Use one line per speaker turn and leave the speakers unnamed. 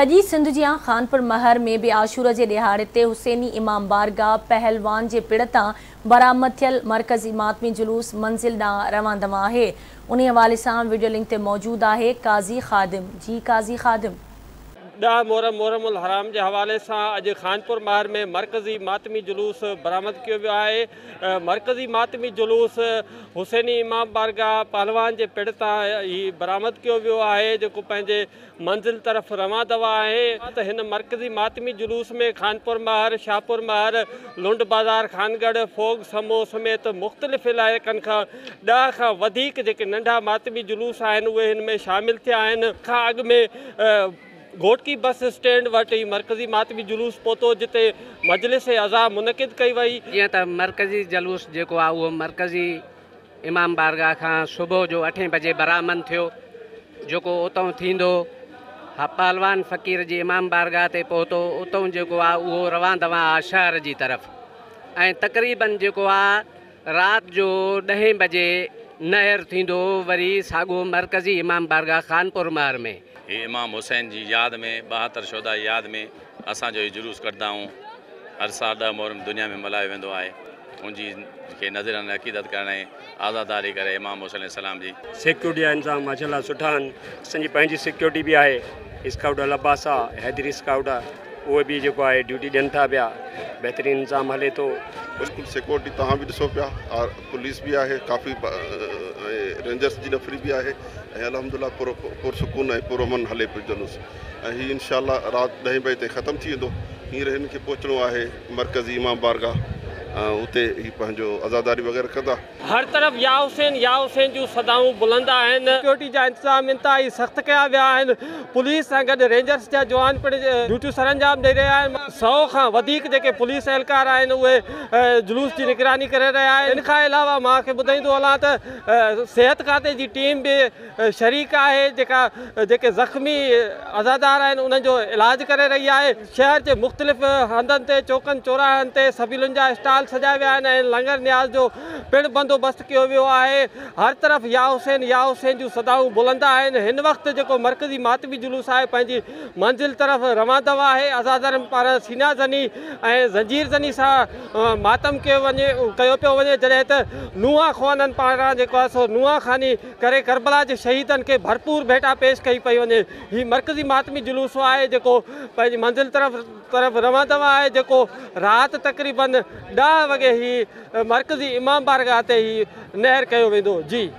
सजी सिंध जियां खानपुर महर में भी आशूर के दिहाड़े ते हुसैनी इमाम बारगाह पहलवान के पिड़ तां बरामद थियल मरकजी मातमी जुलूस मंजिल ॾांहुं रवां है। उन हवाले से वीडियो लिंक ते मौजूद है काज़ी खादिम। जी काज़ी खादिम।
10 मुहर्रम हराम के हवाले से अज खानपुर महर में मरकजी मातमी जुलूस बरामद किया वियो है। मरकजी मातमी जुलूस हुसैनी इमाम बारगाह पहलवान के पिड़ तां ही बरामद किया वियो है, जो पंहिंजे मंजिल तरफ रवां दवा है। तो इन मरकजी मातमी जुलूस में खानपुर महर, शाहपुर महर, लुंड बाज़ार, खानगढ़, फोग समो समेत मुख़्तलिफ़ इलाइक़नि खां 10 खां वधीक जेके नंढा मातमी जुलूस आहिनि उहे हिन में शामिल थिया आहिनि। खां अॻु में घोटकी बस स्टैंड वटि ही मरकजी मातमी जुलूस पहुतो, जिते मजलिस अज़ा मुनक़िद कई वई।
जीअं त मरकजी जुलूस जेको आहे उहो मरकजी इमाम बारगाह खां सुबुह जो 8 बजे बरामद थियो, जेको उतां थींदो पहलवान फ़कीर जी इमाम बारगाह ते पहुतो। उतां जेको आहे उहो रवां दवा आहे शहर जी तरफ़, ऐं तक़रीबन जेको आहे राति जो 10 बजे नहर थींदो वरी साॻो मरकजी इमाम बारगाह खानपुर महर में।
ये इमाम हुसैन जी याद में 72 शोदा याद में असां जो जुलूस करदा हूँ। हर साल 10 मुहर्रम दुनिया में मल्हायो वेंदो आहे। उनजी के नज़रन अक़ीदत करण आज़ादारी करे इमाम हुसैन सलाम जी।
सिक्योरिटी जा इंतज़ाम माशाल्लाह सुठा आहिनि। असांजी पंहिंजी सिक्योरिटी भी आहे, स्काउट लबास आहे, हैदरी स्काउट आहे, उहे भी जेको आहे ड्यूटी ॾियनि था पिया। बेहतरीन इंतज़ाम हले तो।
बिल्कुल सिक्योरिटी तव्हां भी ॾिसो पिया, और पुलिस भी आहे, काफ़ी रेंजर्स जी नफ़री भी आहे, ऐं अल्हम्दुलिल्लाह पुरसुकून ऐं पुरअमन हले पियो जुलूस। ऐं हीअ इंशाअल्लाह राति 10 बजे ते ख़त्म थी वेंदो। हींअर हिन खे पहुचणो आहे मरकज़ी इमाम बारगाह, उते ही पंहिंजो आज़ादारी वग़ैरह कंदा।
हर तरफ या हुसैन जूं सदाऊं बुलंद आहिनि। सिक्योरिटी जा इंतज़ाम इंतहाई सख़्त कया विया आहिनि। पुलिस सां गॾु रेंजर्स जा जवान पिण ड्यूटियूं सरअंजाम ॾेई रहिया आहिनि। 100 खां वधीक जेके पुलिस एहलकार आहिनि उहे जुलूस जी निगरानी करे रहिया आहिनि। इन खां अलावा मां खे ॿुधाईंदो हलां त सिहत खाते जी टीम बि शरीक आहे, जेके ज़ख़्मी अज़ादार आहिनि उन्हनि जो इलाज करे रही आहे। शहर जे मुख़्तलिफ़ हंधनि ते चौकनि चौराहनि ते सबिलुनि जा स्टाल सजाया विया आहिनि ऐं लंगर न्याज़ जो पिण बंदोबस्त किया वियो आहे। हर तरफ या हुसैन जूं सदाऊं बुलंद आहिनि। हिन वक़्तु जेको मरकज़ी मातमी जुलूस आहे पंहिंजी मंजिल तरफ़ रवां दवा आहे। अज़ादारनि पारां सीना ज़नी ऐं ज़ंजीर ज़नी सां मातम कयो पियो वञे, जॾहिं त नुआ ख़वाननि पारां जेको आहे सो नुआ खानी करे करबला जे शहीदनि खे भरपूर भेटा पेश कई पई वञे। हीउ मरकज़ी मातमी जुलूस आहे जेको पंहिंजी मंजिल तरफ़ रवां दवा आहे, जेको राति तक़रीबन 10 वॻे ही मरकज़ी इमाम बारगाह ते ही नहर कयो वेंदो। जी।